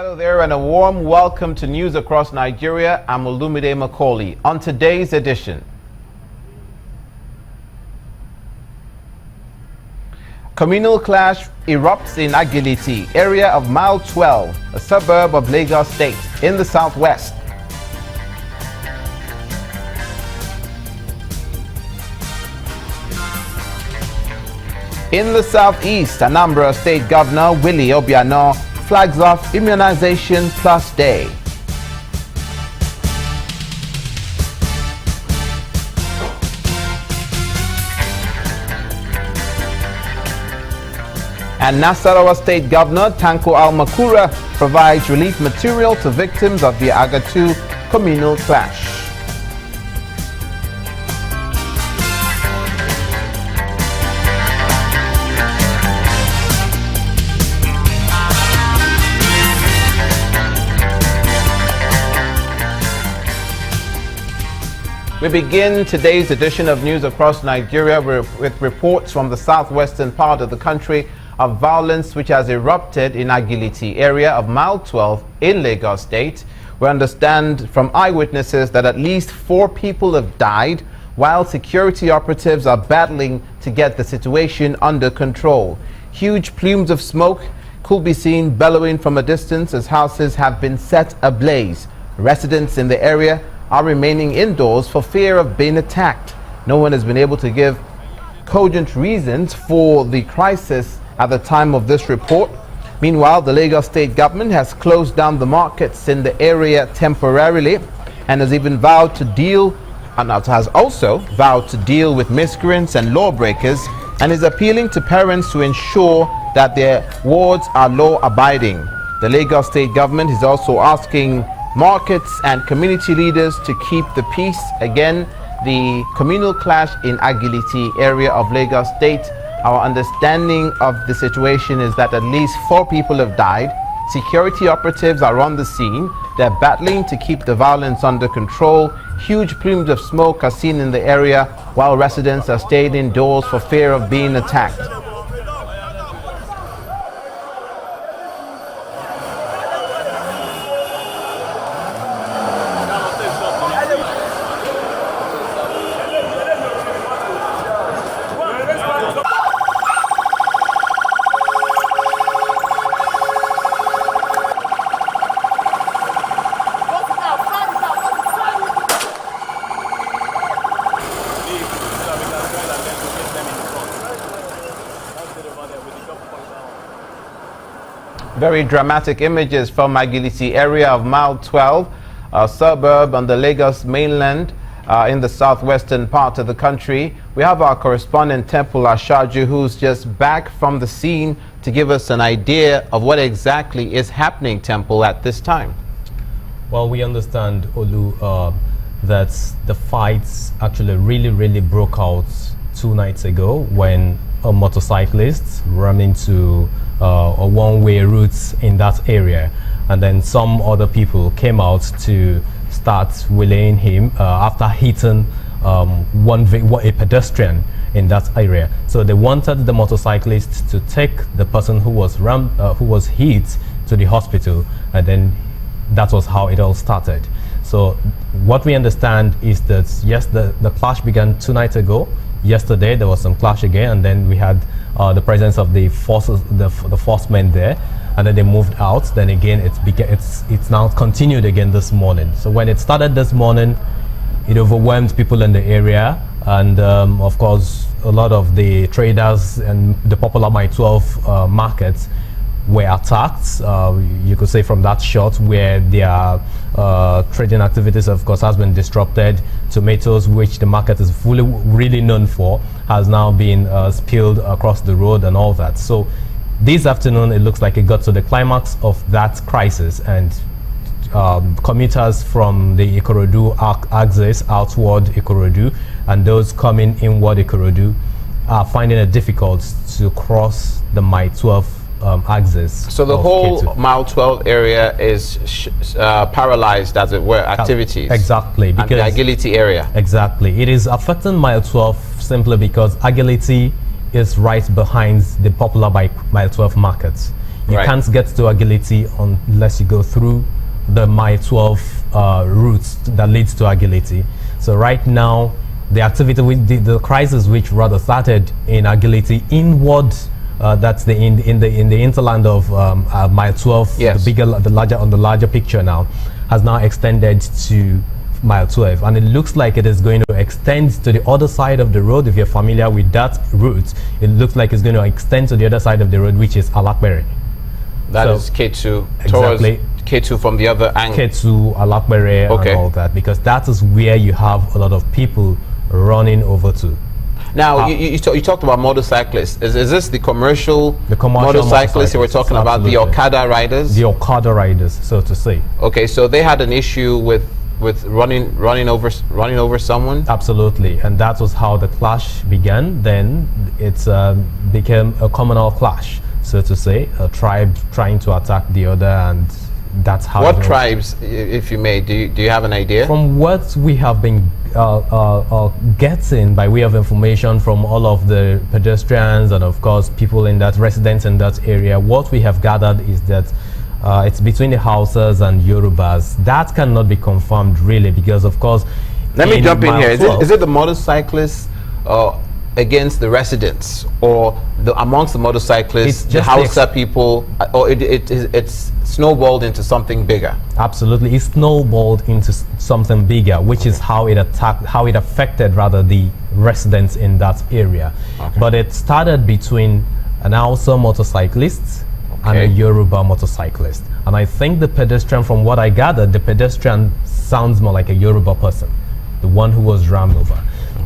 Hello there and a warm welcome to News Across Nigeria. I'm Olumide Macaulay. On today's edition, communal clash erupts in Agility, area of Mile 12, a suburb of Lagos State in the southwest. In the southeast, Anambra State Governor Willie Obiano flags off Immunization Plus Day. And Nasarawa State Governor Tanko Almakura provides relief material to victims of the Agatu communal clash. We begin today's edition of News Across Nigeria with reports from the southwestern part of the country of violence which has erupted in Agility, area of Mile 12 in Lagos State. We understand from eyewitnesses that at least 4 people have died, while security operatives are battling to get the situation under control. Huge plumes of smoke could be seen bellowing from a distance as houses have been set ablaze. Residents in the area are remaining indoors for fear of being attacked. No one has been able to give cogent reasons for the crisis at the time of this report. Meanwhile, the Lagos State government has closed down the markets in the area temporarily and has even vowed to deal, and has also vowed to deal with miscreants and lawbreakers, and is appealing to parents to ensure that their wards are law-abiding. The Lagos State government is also asking markets and community leaders to keep the peace. Again, the communal clash in Agility, area of Lagos State. Our understanding of the situation is that at least 4 people have died. Security operatives are on the scene. They're battling to keep the violence under control. Huge plumes of smoke are seen in the area, while residents are staying indoors for fear of being attacked. Very dramatic images from Agility, area of Mile 12, a suburb on the Lagos mainland in the southwestern part of the country. We have our correspondent Temple Ashaju, who's just back from the scene to give us an idea of what exactly is happening, Temple, at this time. Well, we understand, Olu, that the fights actually really broke out 2 nights ago when a motorcyclist ran into a one-way route in that area, and then some other people came out to start relaying him after hitting a pedestrian in that area. So they wanted the motorcyclist to take the person who was hit to the hospital, and then that was how it all started. So what we understand is that yes, the clash began 2 nights ago. Yesterday there was some clash again, and then we had the presence of the forces, the forcemen there, and then they moved out. Then again it's now continued again this morning. So when it started this morning, it overwhelmed people in the area, and of course a lot of the traders and the popular Mile 12 markets were attacked. You could say from that shot where their trading activities, of course, has been disrupted. Tomatoes, which the market is really known for, has now been spilled across the road and all that. So this afternoon, it looks like it got to the climax of that crisis, and commuters from the Ikorodu axis outward Ikorodu and those coming inward Ikorodu are finding it difficult to cross the Mile 12 axis. So the whole Mile 12 area is paralyzed, as it were, activities. Exactly. Because and the Agility area. Exactly. It is affecting Mile 12 simply because Agility is right behind the popular Mile 12 markets. You Right. can't get to Agility unless you go through the Mile 12 routes that leads to Agility. So right now, the activity with the crisis, which rather started in Agility inward, that's in the hinterland of Mile 12, Yes. on the larger picture now, has now extended to Mile 12, and it looks like it is going to extend to the other side of the road. If you're familiar with that route, it looks like it's going to extend to the other side of the road, which is Alakbere. That So- is K2 Exactly. towards K2 from the other angle. Ketu, Alakbere, Okay. and all that, because that is where you have a lot of people running over to. Now, you talked about motorcyclists. Is this the commercial, motorcyclists you were talking about, the Absolutely. Okada riders? The Okada riders, so to say. Okay, so they had an issue with running over someone. Absolutely, and that was how the clash began. Then it became a communal clash, so to say, a tribe trying to attack the other, and that's how. What tribes, if you may, do you have an idea? From what we have been getting by way of information from all of the pedestrians and of course people in that residents in that area, what we have gathered is that it's between the Hausas and Yorubas. That cannot be confirmed really, because of course. Let me jump in Mile here. 12 Is it the motorcyclists against the residents, or amongst the motorcyclists, It's the just Hausa people, or it's snowballed into something bigger? Absolutely, it snowballed into something bigger, which is how it affected rather the residents in that area. Okay. But it started between an Hausa motorcyclist and a Okay. Yoruba motorcyclist, and I think the pedestrian, from what I gathered, the pedestrian sounds more like a Yoruba person, the one who was rammed over.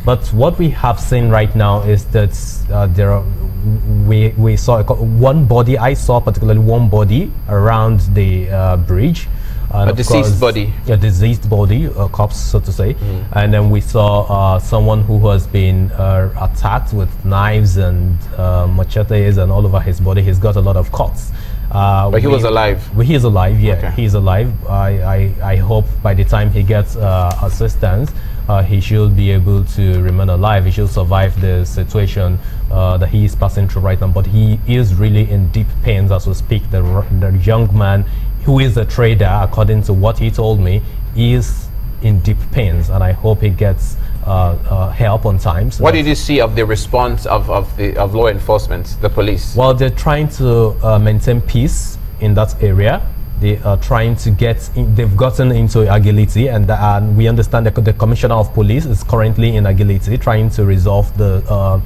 But what we have seen right now is that we saw one body. I saw particularly one body around the bridge. And A of deceased course, body. a deceased body, a corpse, so to say. And then we saw someone who has been attacked with knives and machetes and all over his body. He's got a lot of cuts. But he was alive. Well, he is alive, yeah. Okay. He's alive. I hope by the time he gets assistance, he should be able to remain alive. He should survive the situation that he is passing through right now. But he is really in deep pains as we speak. The young man, who is a trader, according to what he told me, is in deep pains, and I hope he gets help on time. So What that- did you see of the response of law enforcement, the police? Well, they're trying to maintain peace in that area. They are trying to they've gotten into Agility, and we understand that the Commissioner of Police is currently in Agility trying to resolve the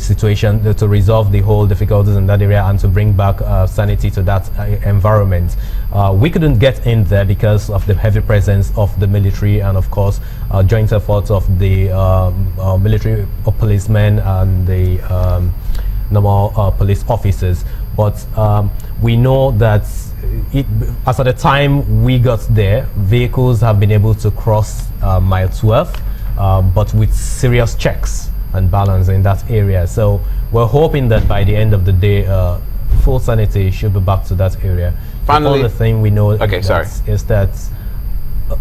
situation, to resolve the whole difficulties in that area and to bring back sanity to that environment. We couldn't get in there because of the heavy presence of the military and of course joint efforts of the military policemen and the normal police officers. But we know that as at the time we got there, vehicles have been able to cross Mile 12, but with serious checks and balance in that area. So we're hoping that by the end of the day, full sanity should be back to that area. Finally, the other thing we know is that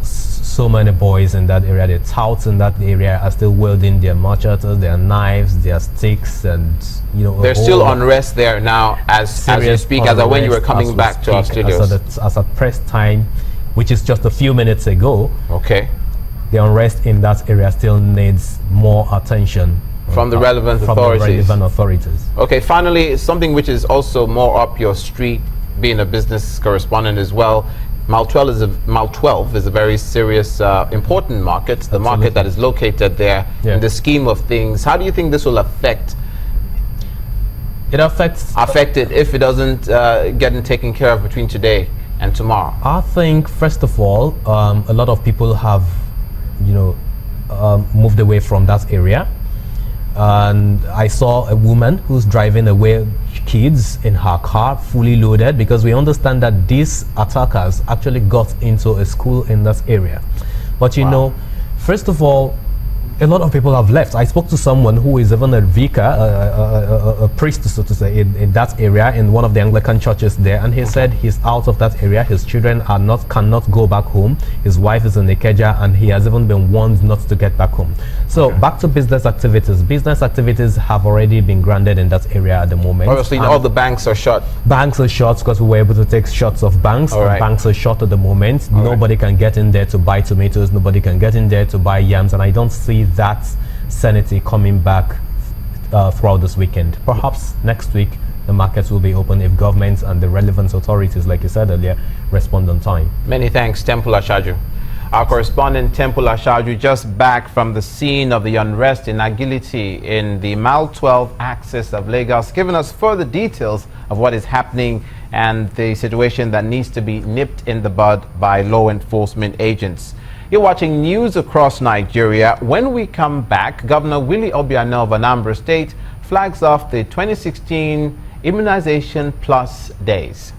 so many boys in that area, the touts in that area, are still wielding their machetes, their knives, their sticks, and There's still unrest there now as you speak, as when you were coming back to our studios. As at press time, which is just a few minutes ago. Okay. The unrest in that area still needs more attention From the relevant from authorities. the relevant authorities. Okay, finally, something which is also more up your street, being a business correspondent as well. Mile 12 is a very serious, important market, the market that is located there. Yeah. In the scheme of things, how do you think this will affect it if it doesn't get taken care of between today and tomorrow? I think, first of all, a lot of people have, moved away from that area. And I saw a woman who's driving away kids in her car, fully loaded, because we understand that these attackers actually got into a school in that area. But first of all, A lot of people have left. I spoke to someone who is even a vicar, a priest, so to say, in that area, in one of the Anglican churches there, and he said he's out of that area. His children cannot go back home. His wife is in Ikeja, and he has even been warned not to get back home. So back to business activities. Business activities have already been grounded in that area at the moment. Obviously, all the banks are shut. Banks are shut because we were able to take shots of banks. Banks are shut at the moment. Nobody can get in there to buy tomatoes. Nobody can get in there to buy yams, and I don't see that sanity coming back throughout this weekend. Perhaps next week the markets will be open if governments and the relevant authorities, like you said earlier, respond on time. Many thanks, Temple Ashaju. Our correspondent Temple Ashaju just back from the scene of the unrest in Agility in the Mile 12 axis of Lagos, giving us further details of what is happening and the situation that needs to be nipped in the bud by law enforcement agents. You're watching News Across Nigeria. When we come back, Governor Willie Obiano of Anambra State flags off the 2016 Immunization Plus Days.